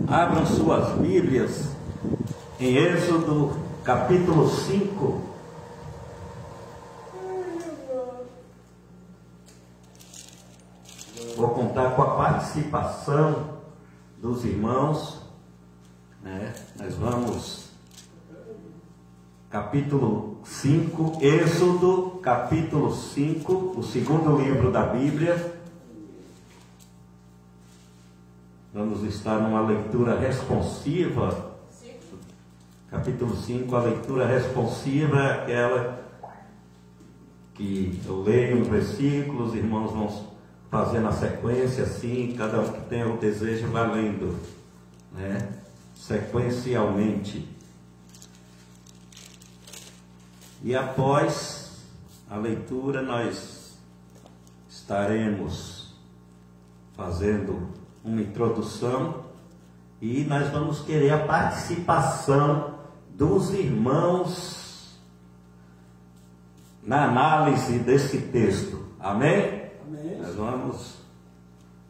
Abram suas Bíblias em Êxodo capítulo 5. Vou contar com a participação dos irmãos, né? Nós vamos, capítulo 5, Êxodo capítulo 5, o segundo livro da Bíblia. Vamos estar numa leitura responsiva. Capítulo 5, a leitura responsiva é aquela que eu leio um versículo, os irmãos vão fazer na sequência, assim, cada um que tem o desejo vai lendo, né? Sequencialmente. E após a leitura nós estaremos fazendo uma introdução e nós vamos querer a participação dos irmãos na análise desse texto. Amém? Amém.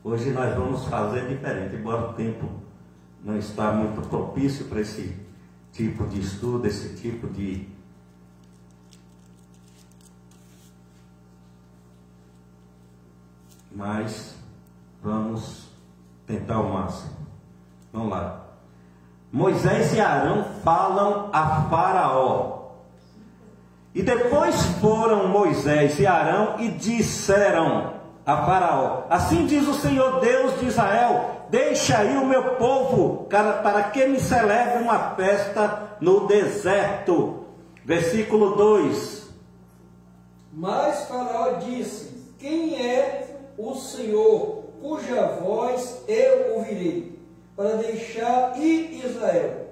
Hoje nós vamos fazer diferente, embora o tempo não está muito propício para esse tipo de estudo, esse tipo de mas vamos tentar o máximo. Vamos lá. Moisés e Arão falam a Faraó. E depois foram Moisés e Arão e disseram a Faraó: assim diz o Senhor Deus de Israel: deixa aí o meu povo, para que me celebre uma festa no deserto. Versículo 2. Mas Faraó disse: quem é o Senhor, cuja voz eu ouvirei, para deixar ir Israel?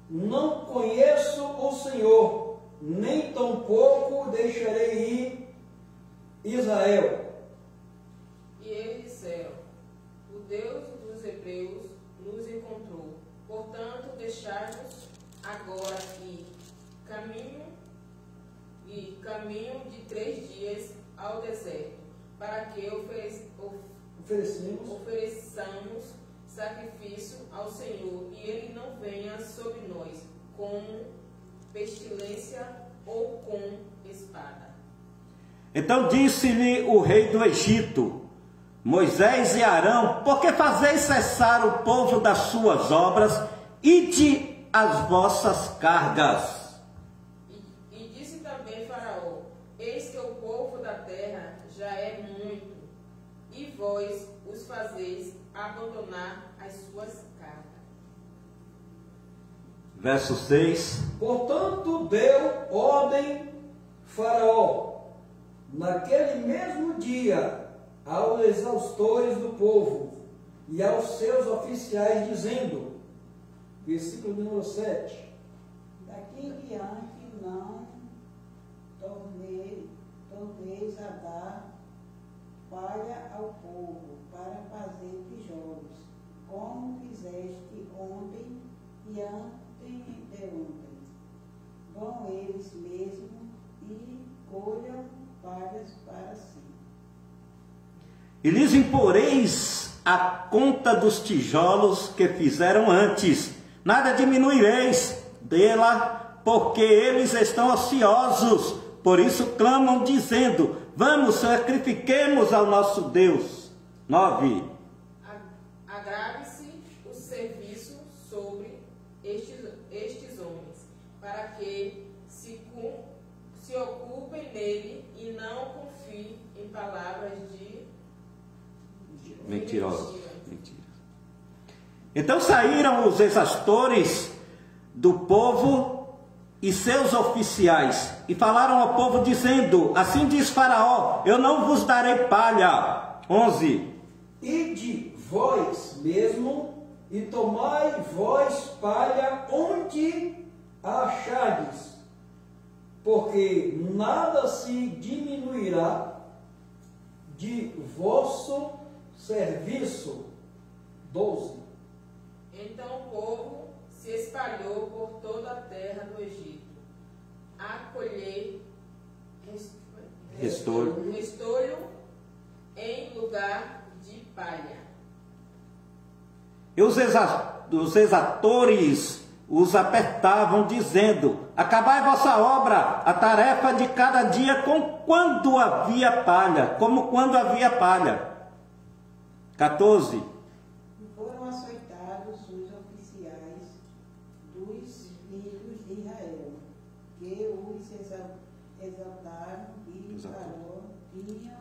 Não conheço o Senhor, nem tampouco deixarei ir Israel. E eles disseram: o Deus dos Hebreus nos encontrou. Portanto, deixai-nos agora ir caminho de 3 dias ao deserto, para que ofereçamos sacrifício ao Senhor, e ele não venha sobre nós com pestilência ou com espada. Então disse-lhe o rei do Egito: Moisés e Arão, por que fazeis cessar o povo das suas obras? Ide as vossas cargas. E disse também Faraó: eis que o povo da terra já é muito, e vós os fazeis abandonar as suas cargas. Verso 6. Portanto deu ordem Faraó, naquele mesmo dia, aos exaustores do povo e aos seus oficiais, dizendo, versículo número 7, daqui em diante não torneis a dar palha ao povo para fazer tijolos, como fizeste ontem e anteontem. Vão eles mesmos e colham palhas para si. E lhes imporeis a conta dos tijolos que fizeram antes, nada diminuireis dela, porque eles estão ociosos. Por isso clamam, dizendo: vamos, sacrifiquemos ao nosso Deus. 9. Agrave-se o serviço sobre estes homens, para que se ocupem nele e não confiem em palavras de mentirosos. Então saíram os exaustores do povo e seus oficiais, e falaram ao povo, dizendo: assim diz Faraó: eu não vos darei palha. 11. Ide vós mesmo e tomai vós palha onde a achardes, porque nada se diminuirá de vosso serviço. 12. Então o povo se espalhou por toda a terra do Egito, a colher restolho em lugar de palha. E os os exatores os apertavam, dizendo: acabai vossa obra, a tarefa de cada dia, como quando havia palha. 14. Foram açoitados os oficiais dos filhos de Israel, que os exaltaram e Faraó tinham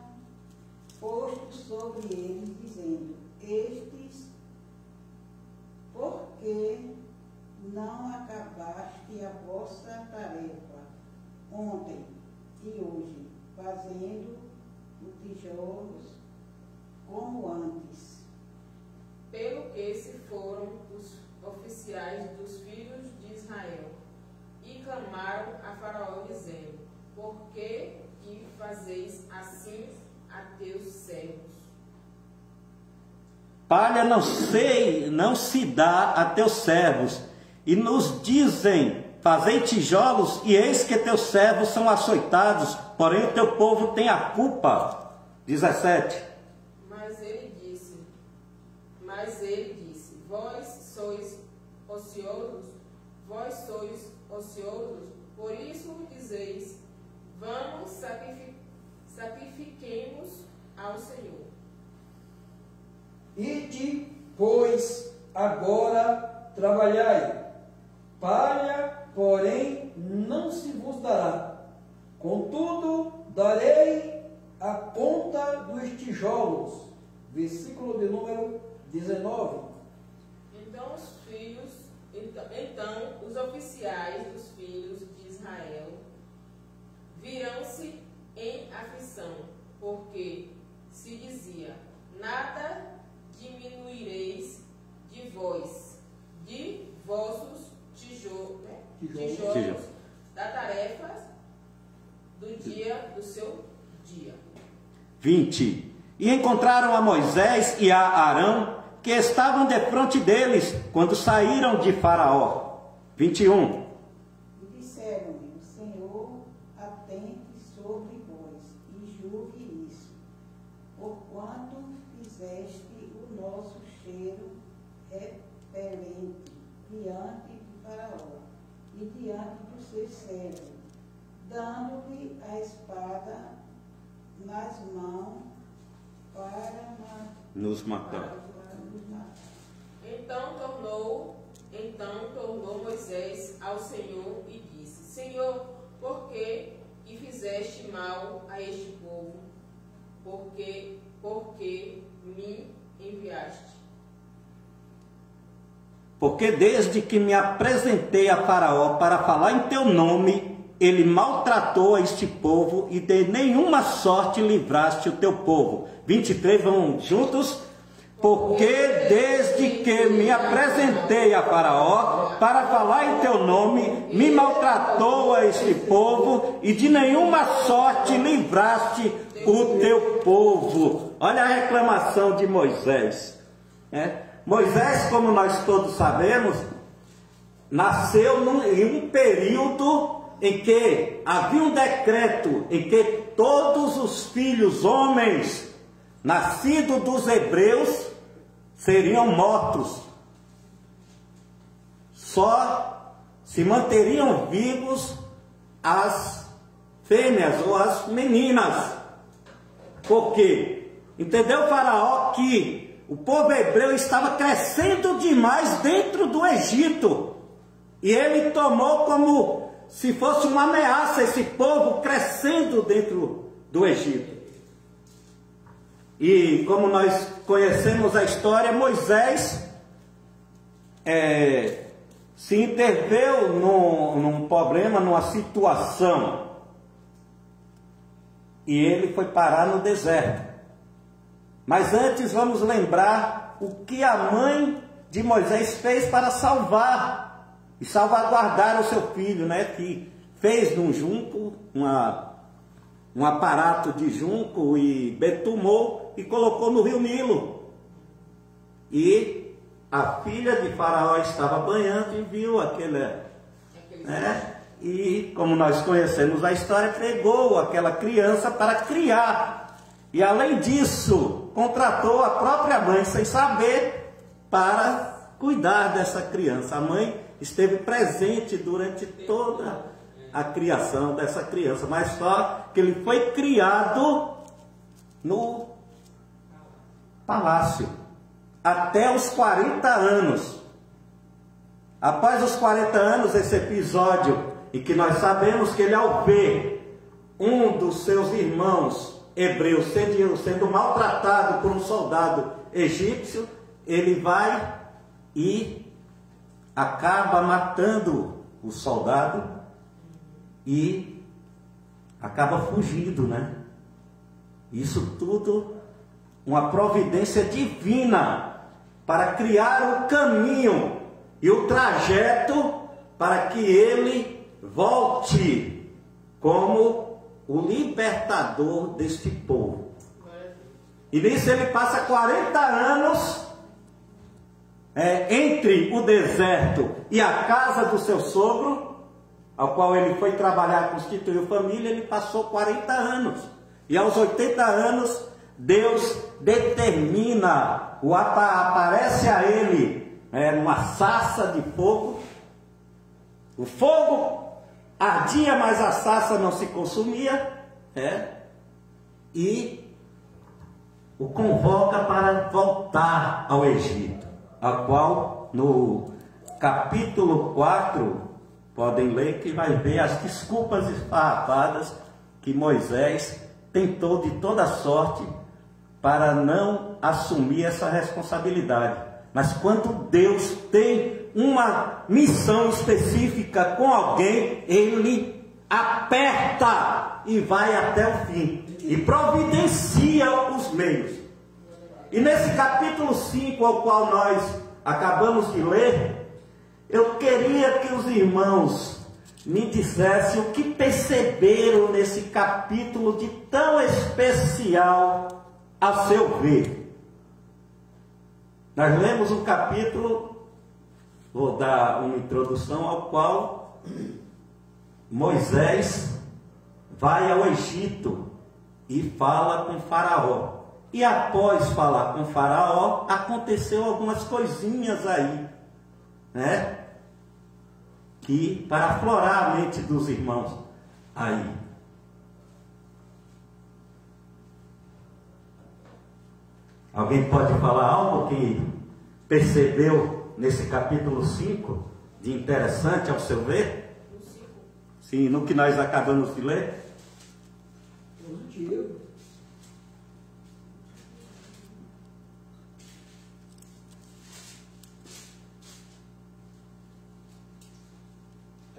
posto sobre eles, dizendo: estes, por que não acabaste a vossa tarefa ontem e hoje, fazendo os tijolos como antes? Pelo que se foram os oficiais dos filhos de Israel e clamaram a Faraó, dizendo: por que fazeis assim a teus servos? Palha não se dá a teus servos, e nos dizem: fazei tijolos, e eis que teus servos são açoitados, porém o teu povo tem a culpa. 17. Mas ele disse, vós sois ociosos, por isso dizeis: vamos, sacrifiquemos ao Senhor. Ide, pois, agora trabalhai. Palha, porém, não se vos dará. Contudo, darei a ponta dos tijolos. Versículo de número 19. Então os oficiais dos filhos de Israel viram-se em aflição, porque se dizia: nada diminuireis de vossos tijolos da tarefa do seu dia. 20. E encontraram a Moisés e a Arão, que estavam defronte deles, quando saíram de Faraó. 21. E disseram-lhe: o Senhor atente sobre vós e julgue isso, porquanto fizeste o nosso cheiro repelente diante de Faraó e diante dos seus servos, dando-lhe a espada nas mãos para Nos matar. Então tornou Moisés ao Senhor e disse: Senhor, por que fizeste mal a este povo? Porque me enviaste? Porque desde que me apresentei a Faraó para falar em teu nome, ele maltratou a este povo e de nenhuma sorte livraste o teu povo. 23, vamos juntos? Porque desde que me apresentei a Faraó para falar em teu nome, me maltratou a este povo e de nenhuma sorte livraste o teu povo. Olha a reclamação de Moisés. Moisés, como nós todos sabemos, nasceu em um período em que havia um decreto em que todos os filhos homens nascidos dos hebreus seriam mortos. Só se manteriam vivos as fêmeas ou as meninas. Por quê? Entendeu, Faraó, que o povo hebreu estava crescendo demais dentro do Egito. E ele tomou como se fosse uma ameaça esse povo crescendo dentro do Egito. E como nós conhecemos a história, Moisés se interveio num problema, numa situação. E ele foi parar no deserto. Mas antes vamos lembrar o que a mãe de Moisés fez para salvar e salvaguardar o seu filho, que fez de um junco um aparato de junco e betumou e colocou no rio Nilo. E a filha de Faraó estava banhando e viu aquele e como nós conhecemos a história, pegou aquela criança para criar. E além disso, contratou a própria mãe sem saber para cuidar dessa criança. A mãe esteve presente durante toda a criação dessa criança, mas só que ele foi criado no palácio até os 40 anos. Após os 40 anos, esse episódio em que nós sabemos que ele, ao ver um dos seus irmãos hebreus sendo maltratado por um soldado egípcio, ele vai e acaba matando o soldado e acaba fugindo, né? Isso tudo uma providência divina para criar o caminho e o trajeto para que ele volte como o libertador deste povo. E nisso ele passa 40 anos entre o deserto e a casa do seu sogro, ao qual ele foi trabalhar, constituiu família. Ele passou 40 anos. E aos 80 anos, Deus determina, aparece a ele numa sarça de fogo. O fogo ardia, mas a sarça não se consumia, e o convoca para voltar ao Egito, a qual no capítulo 4, podem ler, que vai ver as desculpas esfarrapadas que Moisés tentou de toda sorte para não assumir essa responsabilidade. Mas quando Deus tem uma missão específica com alguém, ele aperta e vai até o fim e providencia os meios. E nesse capítulo 5, ao qual nós acabamos de ler, eu queria que os irmãos me dissessem o que perceberam nesse capítulo de tão especial a seu ver. Nós lemos um capítulo, vou dar uma introdução, ao qual Moisés vai ao Egito e fala com Faraó. E após falar com Faraó, aconteceu algumas coisinhas aí, né? Que para aflorar a mente dos irmãos aí. Alguém pode falar algo que percebeu nesse capítulo 5 de interessante ao seu ver? Sim, no que nós acabamos de ler? Positivo.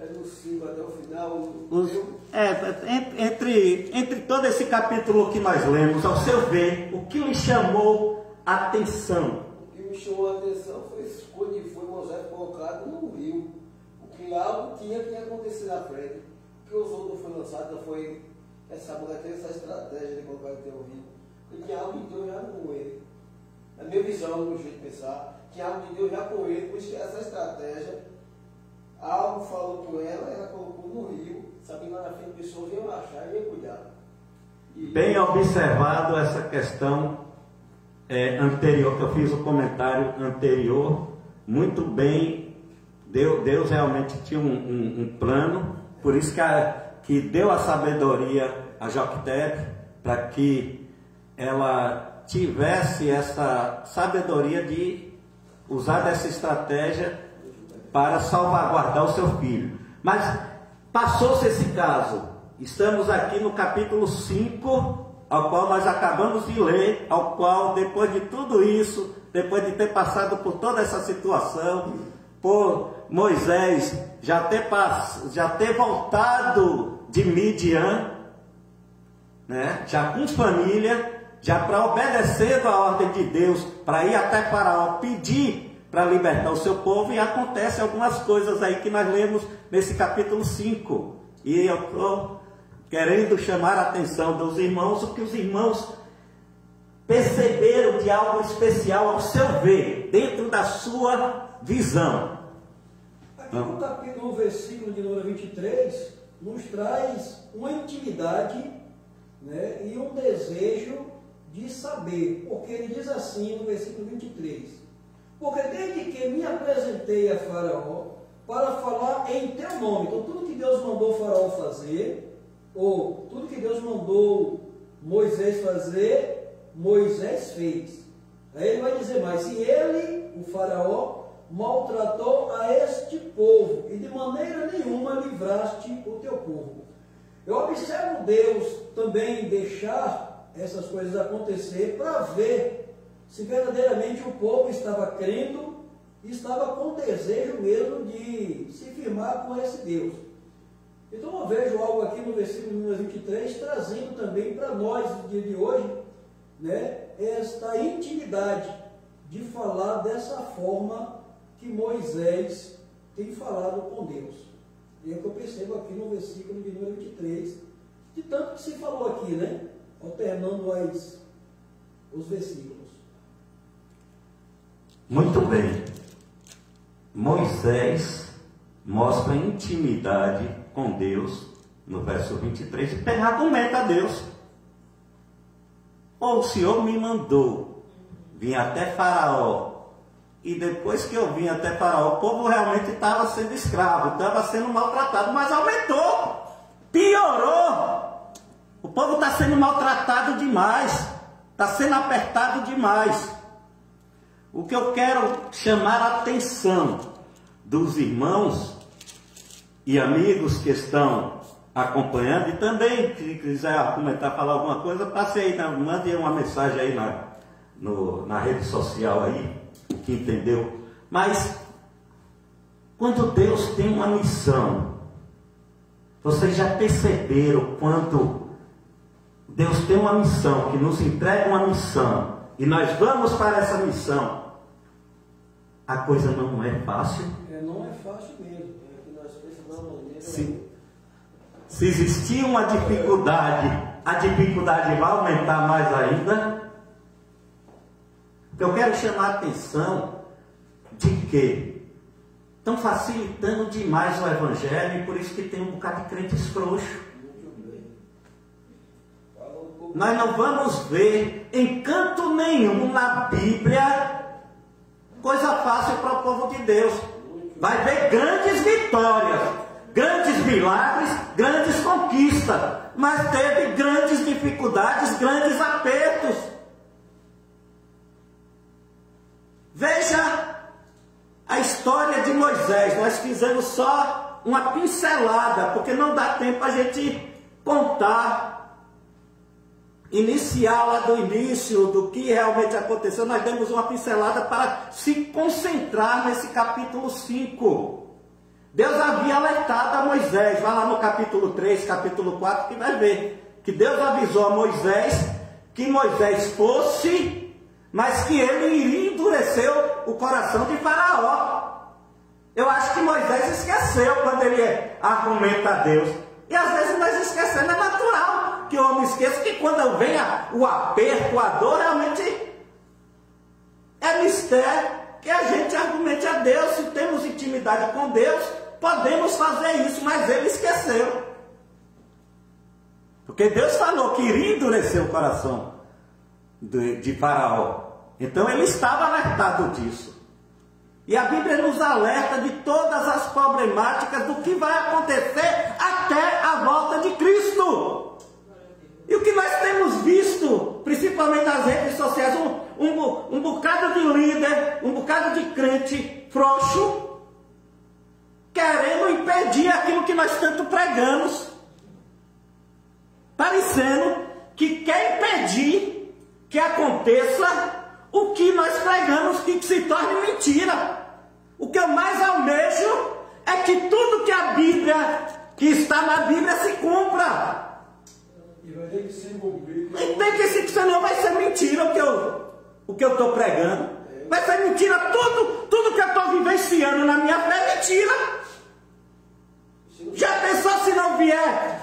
É do 5 até o final. Entre todo esse capítulo que nós lemos, ao seu ver, o que lhe chamou a atenção? O que me chamou a atenção foi quando foi Moisés colocado no rio. Porque algo tinha que acontecer na frente. Porque os outros foi lançado, não foi essa mulher teve essa estratégia de colocar ele no rio. Porque tinha algo de Deus já com ele. Na minha visão, no meu jeito de pensar, tinha algo de Deus já com ele, por isso que essa estratégia. Algo falou com ela, ela colocou no rio, sabendo lá na frente pessoas iam achar e iam cuidar. Bem observado essa questão anterior, que eu fiz o comentário anterior, muito bem. Deus realmente tinha um plano, por isso que deu a sabedoria a Joquebede, para que ela tivesse essa sabedoria de usar dessa estratégia para salvaguardar o seu filho. Mas passou-se esse caso. Estamos aqui no capítulo 5, ao qual nós acabamos de ler, ao qual, depois de tudo isso, depois de ter passado por toda essa situação, por Moisés já ter voltado de Midian, né, já com família, já para obedecer a ordem de Deus, para ir até Faraó pedir para libertar o seu povo, e acontece algumas coisas aí que nós lemos nesse capítulo 5. E eu estou querendo chamar a atenção dos irmãos, o que os irmãos perceberam de algo especial ao seu ver, dentro da sua visão. Aqui no capítulo, versículo de número 23, nos traz uma intimidade, né, e um desejo de saber, porque ele diz assim no versículo 23: Porque desde que me apresentei a Faraó para falar em teu nome, então tudo que Deus mandou Faraó fazer, ou tudo que Deus mandou Moisés fazer, Moisés fez. Aí ele vai dizer mais, se ele, o Faraó, maltratou a este povo, e de maneira nenhuma livraste o teu povo. Eu observo Deus também deixar essas coisas acontecer para ver se verdadeiramente o povo estava crendo e estava com desejo mesmo de se firmar com esse Deus. Então eu vejo algo aqui no versículo número 23, trazendo também para nós, no dia de hoje, né, esta intimidade de falar dessa forma que Moisés tem falado com Deus. E é o que eu percebo aqui no versículo de número 23, de tanto que se falou aqui, né? Alternando os versículos. Muito bem. Moisés mostra intimidade com Deus no verso 23 e argumenta a Deus. O Senhor me mandou vir até Faraó, e depois que eu vim até Faraó, o povo realmente estava sendo escravo, estava sendo maltratado, mas aumentou, piorou. O povo está sendo maltratado demais, está sendo apertado demais. O que eu quero chamar a atenção dos irmãos e amigos que estão acompanhando, e também, se quiser comentar, falar alguma coisa, passe aí, mande uma mensagem aí na rede social aí, o que entendeu. Mas, quando Deus tem uma missão, vocês já perceberam quando Deus tem uma missão, que nos entrega uma missão, e nós vamos para essa missão, a coisa não é fácil? Não é fácil mesmo. É que nós precisamos se existir uma dificuldade, a dificuldade vai aumentar mais ainda. Eu quero chamar a atenção de que estão facilitando demais o Evangelho, e por isso que tem um bocado de crentes frouxos. Nós não vamos ver em canto nenhum na Bíblia coisa fácil para o povo de Deus. Vai ver grandes vitórias, grandes milagres, grandes conquistas, mas teve grandes dificuldades, grandes apertos. Veja a história de Moisés. Nós fizemos só uma pincelada, porque não dá tempo a gente contar, iniciar lá do início, do que realmente aconteceu. Nós demos uma pincelada para se concentrar nesse capítulo 5. Deus havia alertado a Moisés, vai lá no capítulo 3, capítulo 4, que vai ver que Deus avisou a Moisés que Moisés fosse, mas que ele iria endurecer o coração de Faraó. Eu acho que Moisés esqueceu quando ele argumenta a Deus. E às vezes nós esquecemos, é natural que o homem esqueça que quando vem o aperto, a dor, realmente é mistério que a gente argumente a Deus. Se temos intimidade com Deus, podemos fazer isso, mas ele esqueceu. Porque Deus falou que iria endurecer o coração de Faraó. Então ele estava alertado disso. E a Bíblia nos alerta de todas as problemáticas do que vai acontecer até a volta de Cristo. E o que nós temos visto, principalmente nas redes sociais, um bocado de líder, um bocado de crente frouxo, querendo impedir aquilo que nós tanto pregamos, parecendo que quer impedir que aconteça o que nós pregamos, que se torne mentira. O que eu mais almejo é que tudo que a Bíblia, que está na Bíblia, se cumpra. E vai ter que ser cumprido. E tem que ser, senão vai ser mentira o que eu estou pregando. Vai ser mentira, tudo que eu estou vivenciando na minha fé é mentira. Já pensou se não vier?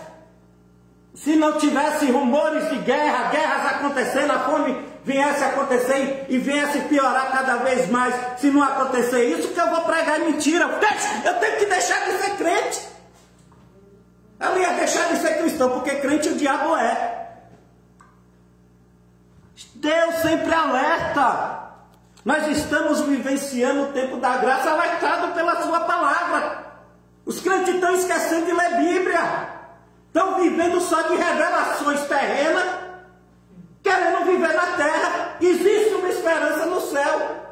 Se não tivesse rumores de guerras acontecendo, a fome viesse a acontecer e viesse piorar cada vez mais, se não acontecer isso, que eu vou pregar é mentira. Eu tenho que deixar de ser crente. Eu ia deixar de ser cristão, porque crente o diabo é. Deus sempre alerta. Nós estamos vivenciando o tempo da graça alertado pela sua palavra. Os crentes estão esquecendo de ler Bíblia. Estão vivendo só de revelações terrenas, querendo viver na terra. Existe uma esperança no céu.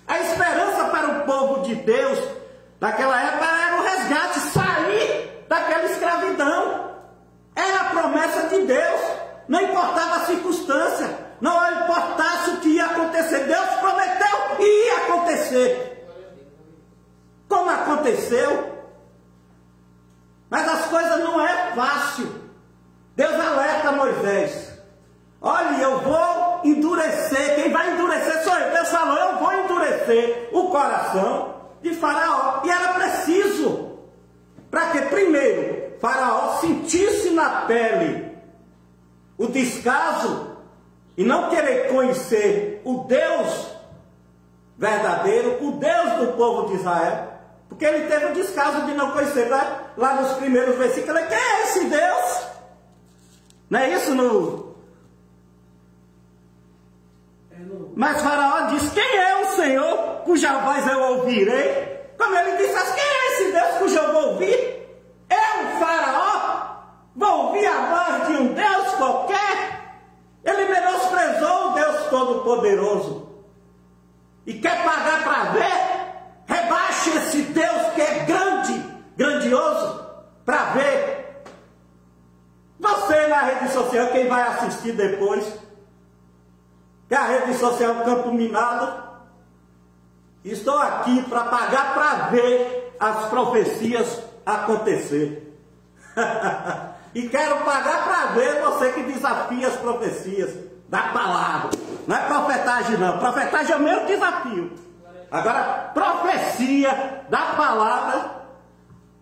A esperança para o povo de Deus daquela época era o resgate, sair daquela escravidão. Era a promessa de Deus. Não importava a circunstância, não importasse o que ia acontecer. Deus prometeu e ia acontecer. Como aconteceu? Mas as coisas não é fácil. Deus alerta Moisés. Olha, eu vou endurecer. Quem vai endurecer sou eu. Deus falou, eu vou endurecer o coração de Faraó. E era preciso. Para que primeiro Faraó sentisse na pele o descaso e não querer conhecer o Deus verdadeiro, o Deus do povo de Israel. Porque ele teve o descaso de não conhecer. Lá nos primeiros versículos, quem é esse Deus? Não é isso? Mas Faraó diz, quem é o Senhor cuja voz eu ouvirei? Como ele disse, quem é esse Deus cujo eu vou ouvir? Eu, Faraó, vou ouvir a voz de um Deus qualquer? Ele menosprezou o Deus Todo-Poderoso e quer pagar para ver. Rebaixe esse Deus que é grande, grandioso, para ver. Você na rede social, quem vai assistir depois, que a rede social é um campo minado, estou aqui para pagar para ver as profecias acontecer. E quero pagar para ver você que desafia as profecias da palavra. Não é profetagem não, profetagem é o meu desafio. Agora, profecia da palavra,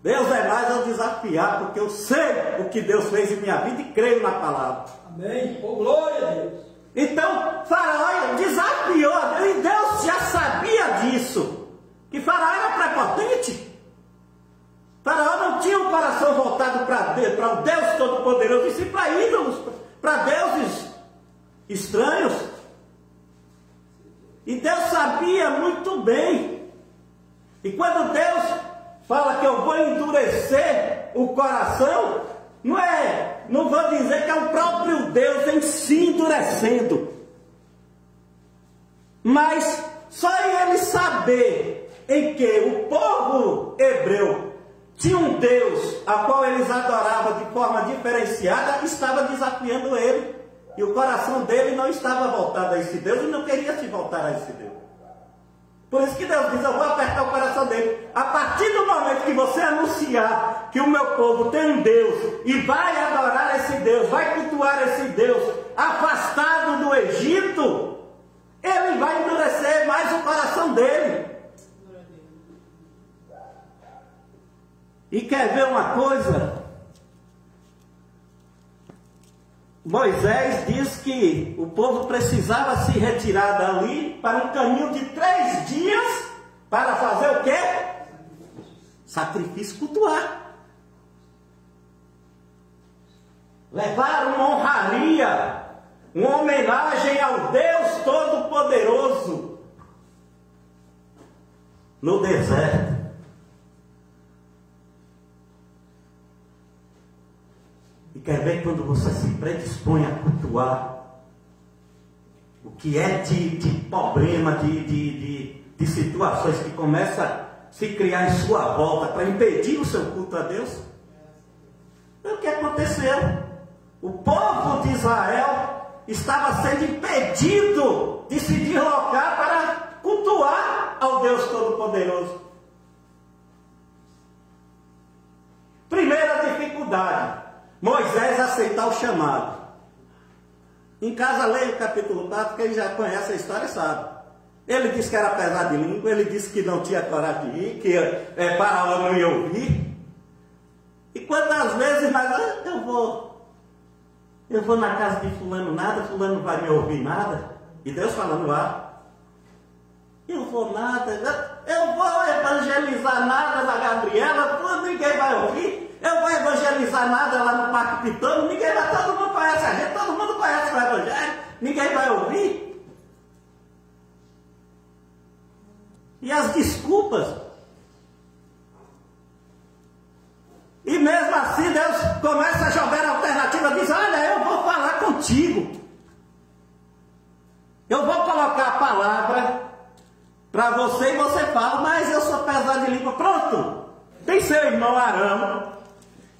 Deus é mais eu desafiar, porque eu sei o que Deus fez em minha vida e creio na palavra. Amém. Oh, glória a Deus. Então, Faraó desafiou a Deus, e Deus já sabia disso, que Faraó era prepotente. Faraó não tinha o coração voltado para o Deus Todo-Poderoso, e sim para ídolos, para deuses estranhos. E Deus sabia muito bem. E quando Deus fala que eu vou endurecer o coração, não vou dizer que é o próprio Deus em si endurecendo. Mas só ele saber em que o povo hebreu tinha um Deus a qual eles adoravam de forma diferenciada, estava desafiando ele. E o coração dele não estava voltado a esse Deus e não queria se voltar a esse Deus. Por isso que Deus diz, eu vou apertar o coração dele. A partir do momento que você anunciar que o meu povo tem um Deus e vai adorar esse Deus, vai cultuar esse Deus afastado do Egito, ele vai endurecer mais o coração dele. E quer ver uma coisa? Moisés diz que o povo precisava se retirar dali para um caminho de 3 dias para fazer o quê? Sacrifício, cultuar. Levar uma honraria, uma homenagem ao Deus Todo-Poderoso no deserto. E quer ver quando você se predispõe a cultuar o que é de problema, de situações que começam a se criar em sua volta para impedir o seu culto a Deus? É o que aconteceu. O povo de Israel estava sendo impedido de se deslocar para cultuar ao Deus Todo-Poderoso. Primeira dificuldade, Moisés aceitar o chamado. Em casa, leia o capítulo 4, que ele já conhece a história, sabe. Ele disse que era pesado de língua, ele disse que não tinha coragem de ir, que Faraó não ia ouvir. E quantas vezes eu vou na casa de fulano nada, fulano não vai me ouvir nada. E Deus falando lá, eu vou nada, eu vou evangelizar nada na Gabriela, ninguém vai ouvir. Eu vou evangelizar nada lá no Parque Pitano, ninguém vai, todo mundo conhece a gente, todo mundo conhece o Evangelho, ninguém vai ouvir. E as desculpas. E mesmo assim Deus começa a jogar a alternativa, diz, olha, eu vou falar contigo. Eu vou colocar a palavra para você e você fala, mas eu sou pesado de língua. Pronto, tem seu irmão Arão,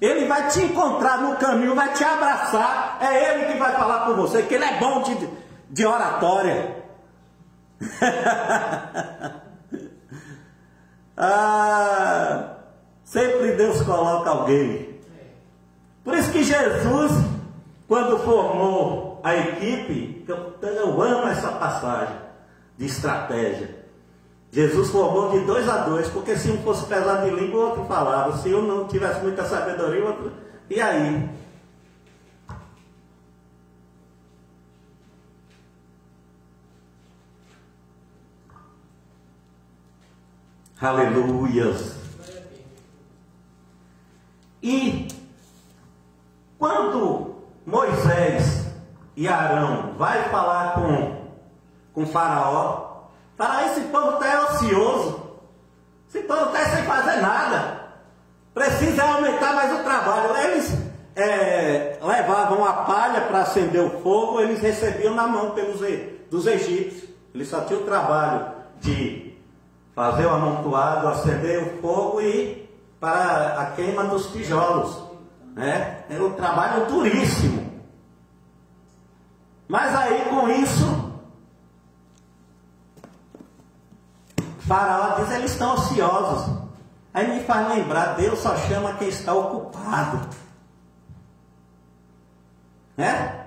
ele vai te encontrar no caminho, vai te abraçar, é ele que vai falar por você, que ele é bom de oratória. Sempre Deus coloca alguém. Por isso que Jesus, quando formou a equipe, eu amo essa passagem de estratégia. Jesus formou de 2 a 2, porque se um fosse pesado de língua, o outro falava. Se um não tivesse muita sabedoria, o outro... E aí? Aleluias! E quando Moisés e Arão vai falar com Faraó, esse povo está ocioso, esse povo está sem fazer nada, precisa aumentar mais o trabalho. Eles levavam a palha para acender o fogo, eles recebiam na mão dos egípcios. Eles só tinham o trabalho de fazer o amontoado, acender o fogo e para a queima dos tijolos, né? Era um trabalho duríssimo. Mas aí com isso, Faraó diz, eles estão ociosos. Aí me faz lembrar, Deus só chama quem está ocupado, né?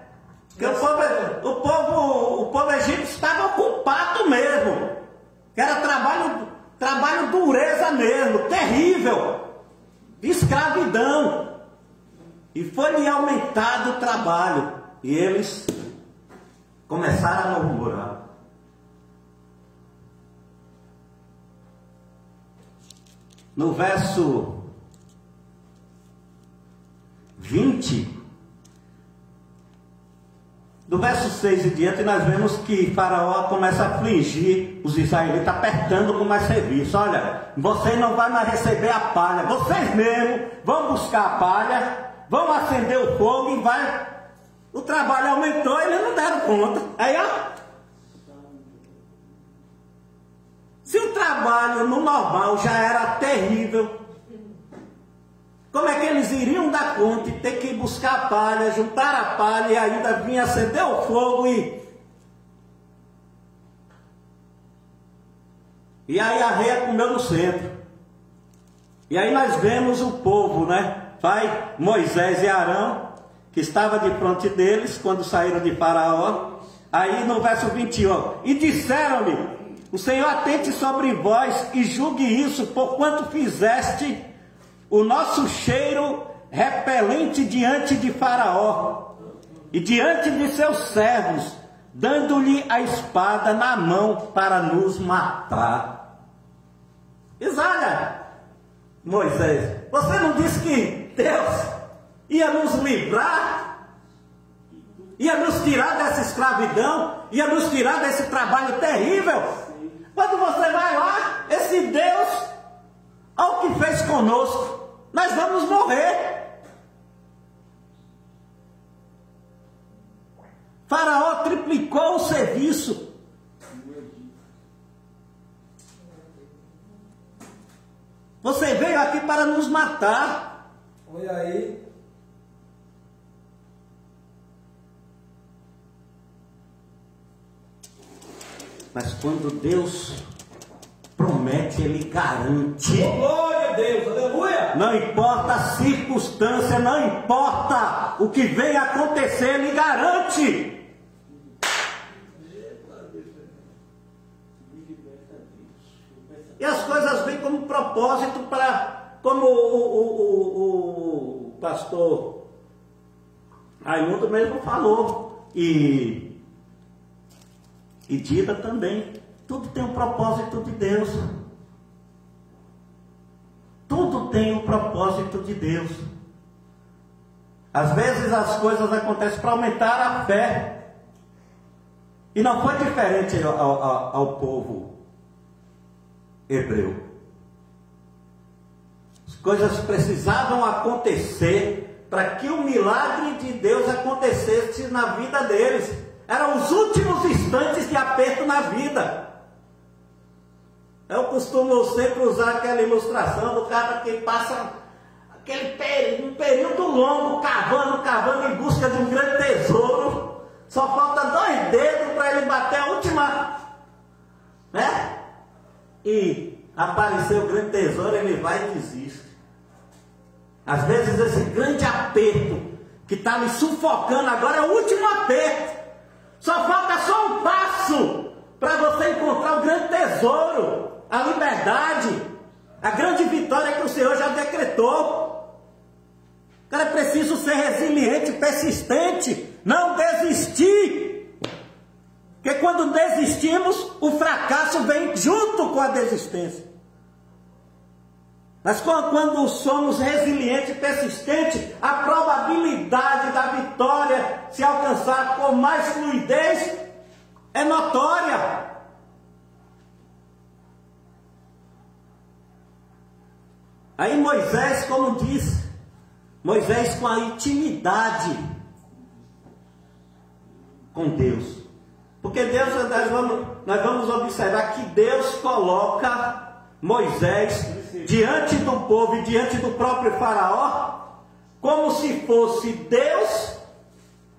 Porque o povo egípcio estava ocupado mesmo, que era trabalho dureza mesmo, terrível, de escravidão. E foi-lhe aumentado o trabalho. E eles começaram a murmurar. No verso 20, do verso 6 em diante, nós vemos que Faraó começa a afligir os israelitas, apertando com mais serviço. Olha, vocês não vão mais receber a palha, vocês mesmos vão buscar a palha, vão acender o fogo e vai. O trabalho aumentou e eles não deram conta. Aí, ó. Se o trabalho no normal já era terrível, como é que eles iriam dar conta e ter que ir buscar a palha, juntar a palha e ainda vir acender o fogo e aí a reia comeu no centro. E aí nós vemos o povo, né? Vai Moisés e Arão, que estava de frente deles quando saíram de Faraó. Aí no verso 21, e disseram-lhe, o Senhor atente sobre vós e julgue isso, porquanto fizeste o nosso cheiro repelente diante de Faraó e diante de seus servos, dando-lhe a espada na mão para nos matar. Diz, olha, Moisés, você não disse que Deus ia nos livrar, ia nos tirar dessa escravidão, ia nos tirar desse trabalho terrível? Quando você vai lá, esse Deus, olha o que fez conosco, nós vamos morrer. Faraó triplicou o serviço. Você veio aqui para nos matar. Olha aí. Mas quando Deus promete, Ele garante. Oh, glória a Deus, aleluia! Não importa a circunstância, não importa o que venha acontecer, Ele garante. E as coisas vêm como propósito para, como o pastor Raimundo mesmo falou, e Dida também. Tudo tem um propósito de Deus. Tudo tem um propósito de Deus. Às vezes as coisas acontecem para aumentar a fé. E não foi diferente ao povo hebreu. As coisas precisavam acontecer para que o milagre de Deus acontecesse na vida deles. Eram os últimos instantes de aperto na vida. Eu costumo sempre usar aquela ilustração do cara que passa um período longo cavando em busca de um grande tesouro. Só falta 2 dedos para ele bater a última, né? E apareceu o grande tesouro, ele vai e desiste. Às vezes esse grande aperto que está me sufocando agora é o último aperto. Só falta só um passo para você encontrar o grande tesouro, a liberdade, a grande vitória que o Senhor já decretou. Cara, é preciso ser resiliente, persistente, não desistir. Porque quando desistimos, o fracasso vem junto com a desistência. Mas quando somos resilientes e persistentes, a probabilidade da vitória se alcançar com mais fluidez é notória. Aí Moisés, como disse, Moisés com a intimidade com Deus. Porque Deus, nós vamos observar que Deus coloca Moisés diante do povo e diante do próprio faraó, como se fosse Deus,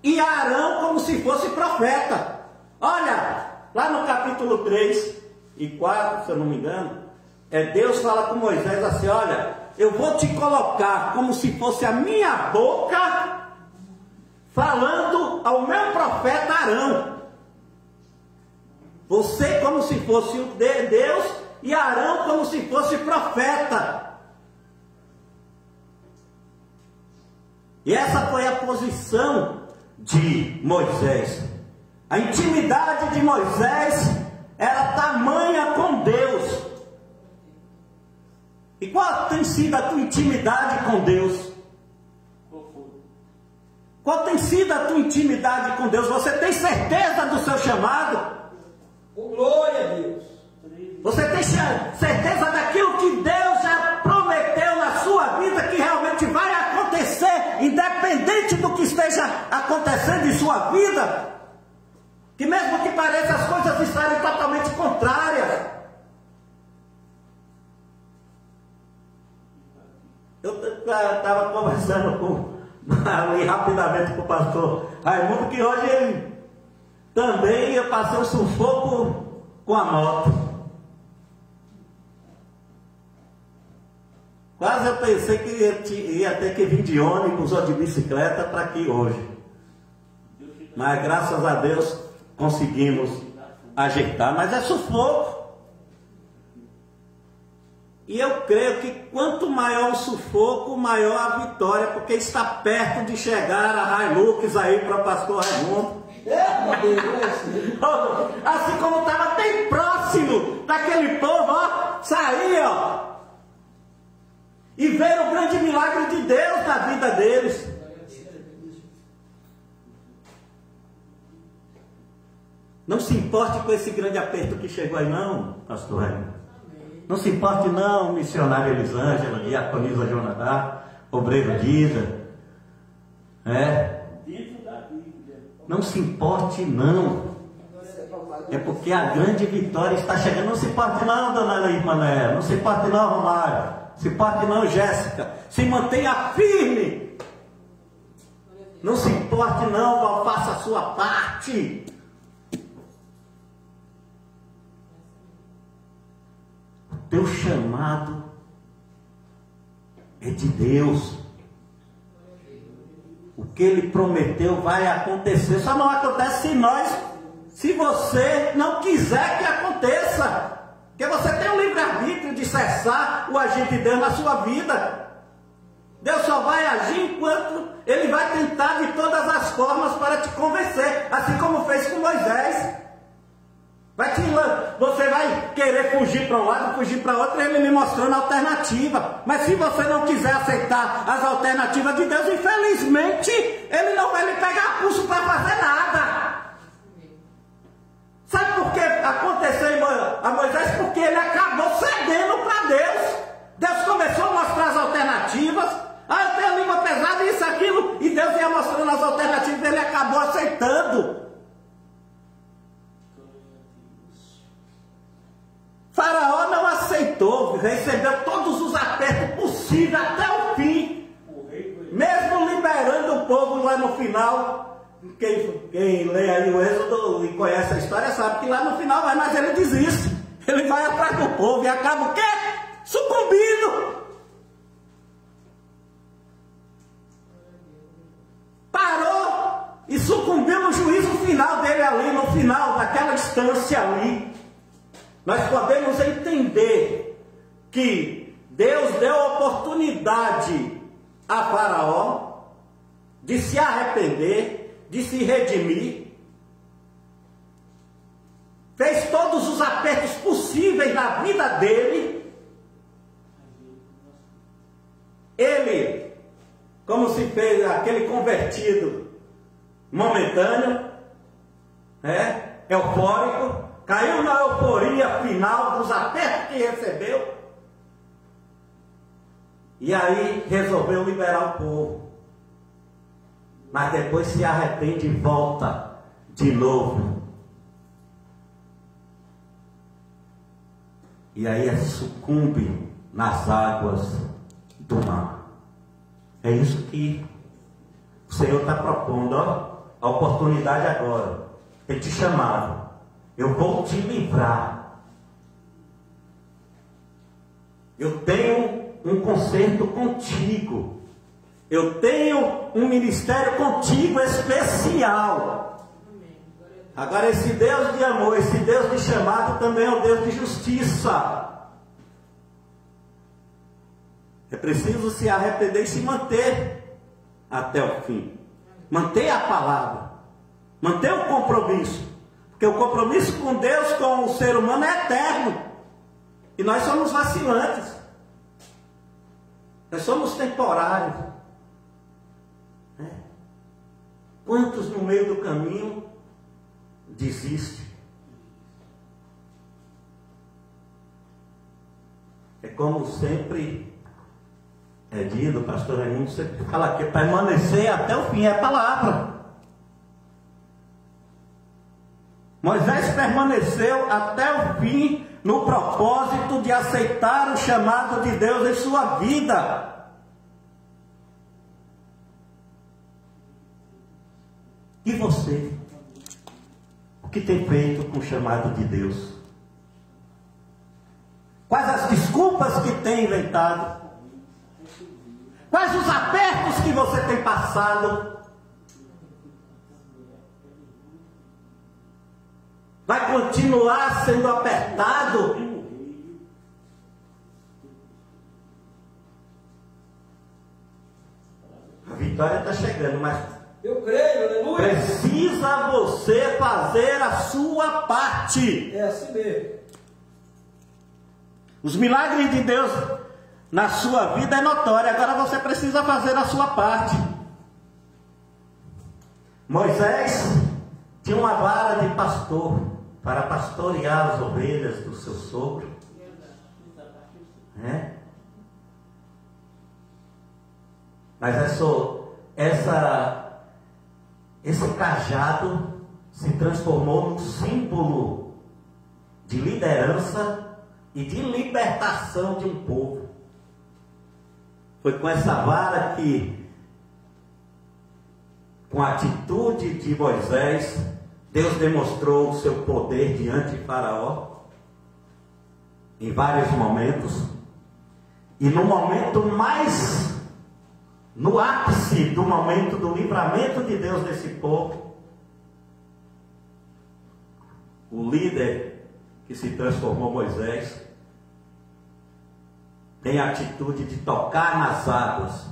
e Arão como se fosse profeta. Olha, lá no capítulo 3 e 4, se eu não me engano, Deus fala com Moisés assim: olha, eu vou te colocar como se fosse a minha boca falando ao meu profeta Arão. Você como se fosse o Deus e Arão como se fosse profeta. E essa foi a posição de Moisés. A intimidade de Moisés era tamanha com Deus. E qual tem sido a tua intimidade com Deus? Qual tem sido a tua intimidade com Deus? Você tem certeza do seu chamado? Glória a Deus. Você tem certeza daquilo que Deus já prometeu na sua vida que realmente vai acontecer, independente do que esteja acontecendo em sua vida? Que mesmo que pareça as coisas estarem totalmente contrárias. Eu estava conversando rapidamente com o pastor Raimundo, que hoje ele também ia passar um sufoco com a moto. Quase eu pensei que ia ter que vir de ônibus ou de bicicleta para aqui hoje. Mas graças a Deus conseguimos ajeitar. Mas é sufoco. E eu creio que quanto maior o sufoco, maior a vitória, porque está perto de chegar a Hilux aí para o pastor Raimundo. Assim como estava bem próximo daquele povo, ó, sair, ó, e ver o grande milagre de Deus na vida deles. Não se importe com esse grande aperto que chegou aí não, pastor Raimundo. Não se importe não, missionária Elisângela, diaconisa Jonadá, obreiro Dida. Não se importe não. É porque a grande vitória está chegando. Não se importe não, dona Irmané. Não se importe não, Romário. Se importe não, Jéssica. Se mantenha firme. Não se importe não, faça a sua parte. O teu chamado é de Deus. O que Ele prometeu vai acontecer. Só não acontece se você não quiser que aconteça. Porque você tem o livre-arbítrio de cessar o agir de Deus na sua vida. Deus só vai agir enquanto Ele vai tentar de todas as formas para te convencer. Assim como fez com Moisés. Você vai querer fugir para um lado, fugir para outro, Ele me mostrando a alternativa. Mas se você não quiser aceitar as alternativas de Deus, infelizmente, Ele não vai lhe pegar pulso para fazer nada. Sabe por que aconteceu a Moisés? Porque ele acabou cedendo aguentou, recebeu todos os apertos possíveis até o fim, mesmo liberando o povo lá no final. Quem lê aí o Êxodo e conhece a história sabe que lá no final vai, mas ele desiste, ele vai atrás do povo e acaba o quê? Sucumbindo. Parou e sucumbiu no juízo final dele ali, no final daquela distância ali. Nós podemos entender que Deus deu oportunidade a Faraó de se arrepender, de se redimir, fez todos os apertos possíveis na vida dele. Ele, como se fez aquele convertido momentâneo, eufórico, caiu na euforia final dos apertos que recebeu, e aí resolveu liberar o povo. Mas depois se arrepende e volta de novo. E aí sucumbe nas águas do mar. É isso que o Senhor está propondo, ó, a oportunidade agora. Ele te chamava. Eu vou te livrar. Eu tenho um concerto contigo. Eu tenho um ministério contigo especial. Agora esse Deus de amor, esse Deus de chamado também é um Deus de justiça. É preciso se arrepender e se manter até o fim. Manter a palavra. Manter o compromisso. Porque o compromisso com Deus, com o ser humano é eterno. E nós somos vacilantes. Nós somos temporários. Quantos no meio do caminho desistem? É como sempre é dito, o pastor Raimundo sempre fala que permanecer até o fim é a palavra. Moisés permaneceu até o fim no propósito de aceitar o chamado de Deus em sua vida. E você? O que tem feito com o chamado de Deus? Quais as desculpas que tem inventado? Quais os apertos que você tem passado? Vai continuar sendo apertado? A vitória está chegando, mas eu creio, aleluia. Precisa você fazer a sua parte. É assim mesmo. Os milagres de Deus na sua vida é notório. Agora você precisa fazer a sua parte. Moisés tinha uma vara de pastor para pastorear as ovelhas do seu sogro. Mas esse cajado se transformou num símbolo de liderança e de libertação de um povo. Foi com essa vara que, com a atitude de Moisés, Deus demonstrou o seu poder diante de Faraó em vários momentos. E no momento no ápice do momento do livramento de Deus desse povo, o líder que se transformou Moisés tem a atitude de tocar nas águas.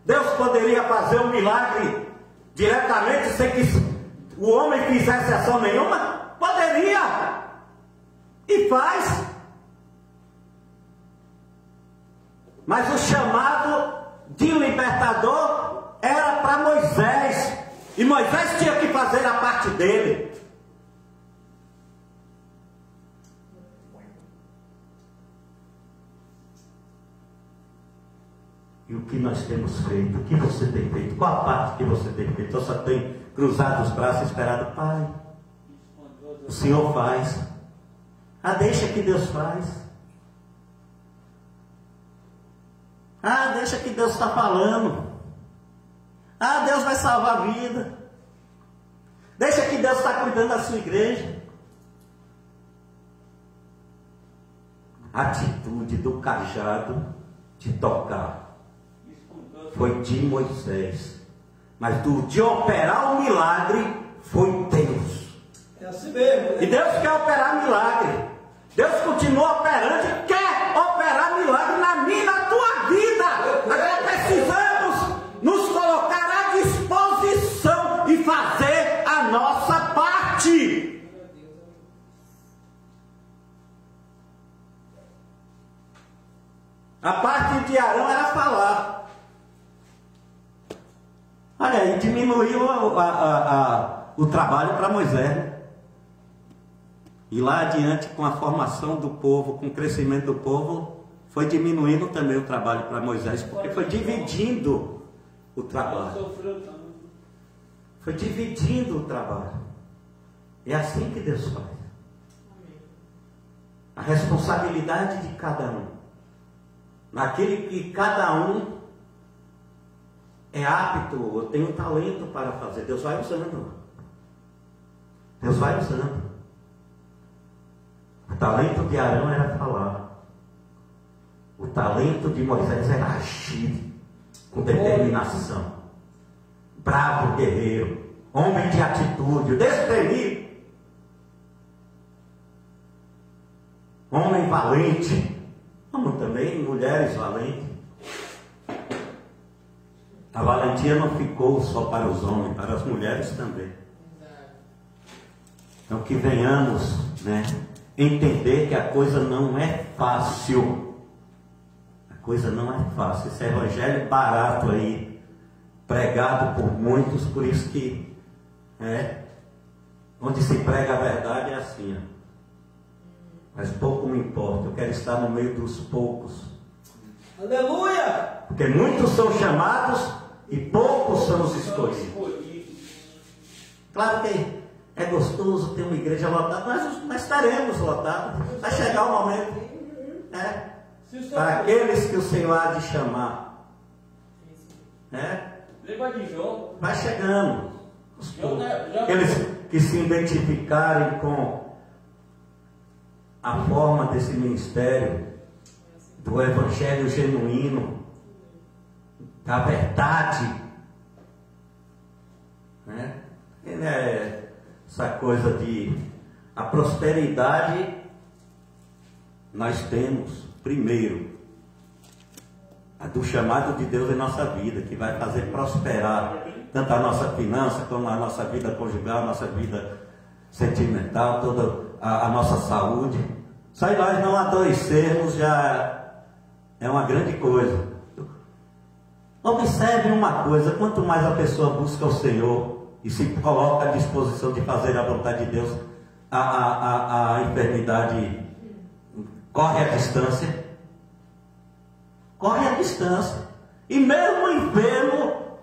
Deus poderia fazer um milagre diretamente sem que o homem fizesse ação nenhuma? Poderia! E faz. Mas o chamado de libertador era para Moisés. E Moisés tinha que fazer a parte dele. E o que nós temos feito? O que você tem feito? Qual a parte que você tem feito? Eu só tenho cruzado os braços e esperado. Pai, o Senhor faz. deixa que Deus faz. Deixa que Deus está falando. Deus vai salvar a vida. Deixa que Deus está cuidando da sua igreja. A atitude do cajado de tocar foi de Moisés. Mas de operar o milagre foi Deus. É assim mesmo. E Deus quer operar milagre. Deus continua operando e quer operar milagre na minha e na tua vida. Agora precisamos nos colocar à disposição e fazer a nossa parte. A parte de Arão era falar. Olha aí, diminuiu o trabalho para Moisés, né? E lá adiante, com a formação do povo, com o crescimento do povo, foi diminuindo também o trabalho para Moisés, porque foi dividindo o trabalho. Foi dividindo o trabalho. É assim que Deus faz. A responsabilidade de cada um. Naquele que cada um é apto, ou tem um talento para fazer. Deus vai usando. Deus vai usando. O talento de Arão era falar. O talento de Moisés era agir com determinação. Bravo guerreiro, homem de atitude, destemido, homem valente. Como também mulheres valentes. A valentia não ficou só para os homens, para as mulheres também. Então que venhamos, entender que a coisa não é fácil. A coisa não é fácil. Esse evangelho barato aí, pregado por muitos, por isso que onde se prega a verdade é assim, mas pouco me importa, eu quero estar no meio dos poucos. Aleluia! Porque muitos são chamados e poucos são os escolhidos. Claro que é gostoso ter uma igreja lotada, mas nós estaremos lotados. Vai chegar o momento para aqueles que o Senhor há de chamar. Vai chegando. Aqueles que se identificarem com a forma desse ministério, do evangelho genuíno, da verdade, essa coisa de a prosperidade. Nós temos primeiro a do chamado de Deus em nossa vida, que vai fazer prosperar tanto a nossa finança como a nossa vida conjugal, a nossa vida sentimental, toda a nossa saúde. Só nós não adoecermos já é uma grande coisa. Observe uma coisa: quanto mais a pessoa busca o Senhor e se coloca à disposição de fazer a vontade de Deus, a enfermidade corre a distância. Corre a distância. E mesmo enfermo,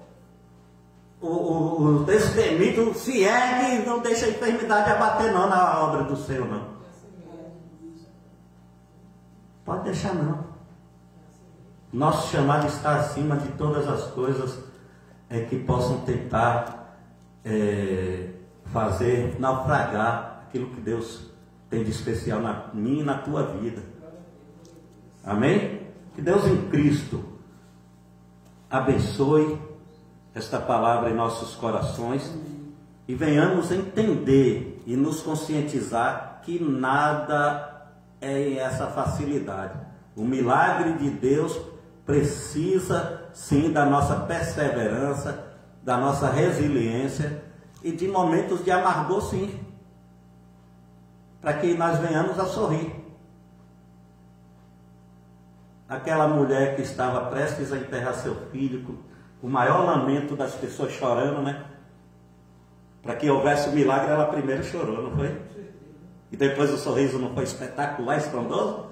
o destemido se ergue e não deixa a enfermidade abater não na obra do Senhor, não. Pode deixar não. Nosso chamado está acima de todas as coisas que possam tentar fazer naufragar aquilo que Deus tem de especial na minha e na tua vida. Amém? Que Deus em Cristo abençoe esta palavra em nossos corações e venhamos entender e nos conscientizar que nada é essa facilidade. O milagre de Deus precisa sim da nossa perseverança, da nossa resiliência e de momentos de amargor, sim, para que nós venhamos a sorrir. Aquela mulher que estava prestes a enterrar seu filho, com o maior lamento das pessoas chorando, para que houvesse o milagre, ela primeiro chorou, não foi? E depois o sorriso não foi espetacular, estrondoso?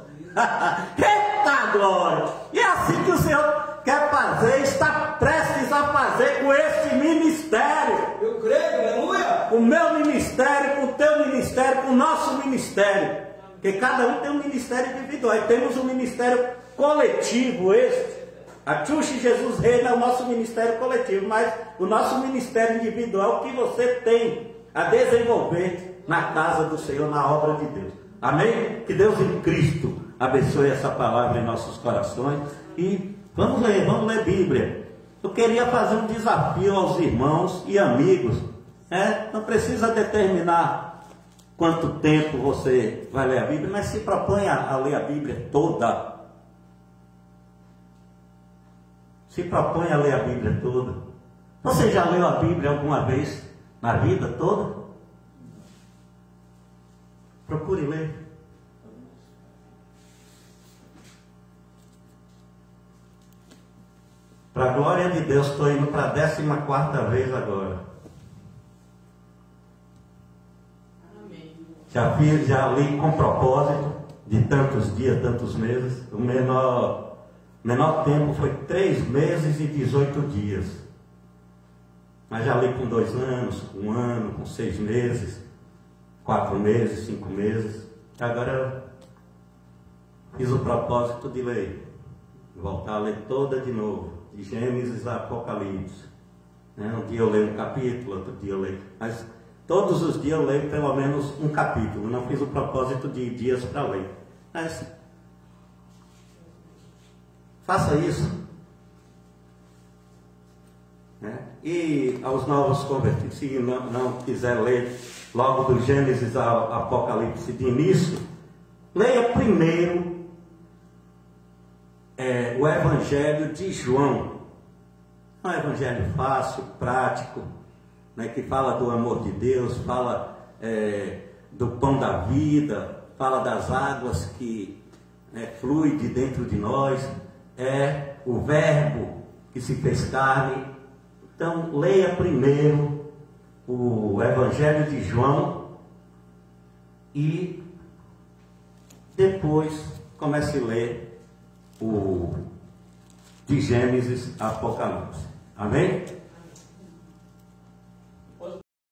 Eita glória! E é assim que o Senhor quer fazer, está prestes a fazer com esse ministério. Eu creio, aleluia! Com o meu ministério, com o teu ministério, com o nosso ministério. Porque cada um tem um ministério individual. E temos um ministério coletivo, a Xuxa Jesus Reina é o nosso ministério coletivo, mas o nosso ministério individual é o que você tem a desenvolver na casa do Senhor, na obra de Deus. Amém? Que Deus em Cristo abençoe essa palavra em nossos corações. E vamos ler Bíblia. Eu queria fazer um desafio aos irmãos e amigos. Não precisa determinar quanto tempo você vai ler a Bíblia, mas se propõe a ler a Bíblia toda. Se propõe a ler a Bíblia toda. Você já leu a Bíblia alguma vez na vida toda? Procure ler. Para a glória de Deus, estou indo para a 14ª vez agora. Já li com propósito, de tantos dias, tantos meses. O menor tempo foi 3 meses e 18 dias. Mas já li com 2 anos, com 1 ano, com 6 meses, 4 meses, 5 meses. Agora fiz o propósito de ler, voltar a ler toda de novo, de Gênesis a Apocalipse. Um dia eu leio um capítulo, outro dia eu leio. Mas todos os dias eu leio pelo menos um capítulo. Não fiz o propósito de dias para ler. Mas faça isso. E aos novos convertidos, se não quiser ler logo do Gênesis ao Apocalipse de início, leia primeiro o Evangelho de João. É um evangelho fácil, prático, que fala do amor de Deus, fala do pão da vida, fala das águas que flui de dentro de nós, é o verbo que se fez carne. Então, leia primeiro o Evangelho de João e depois comece a ler o de Gênesis a Apocalipse. Amém?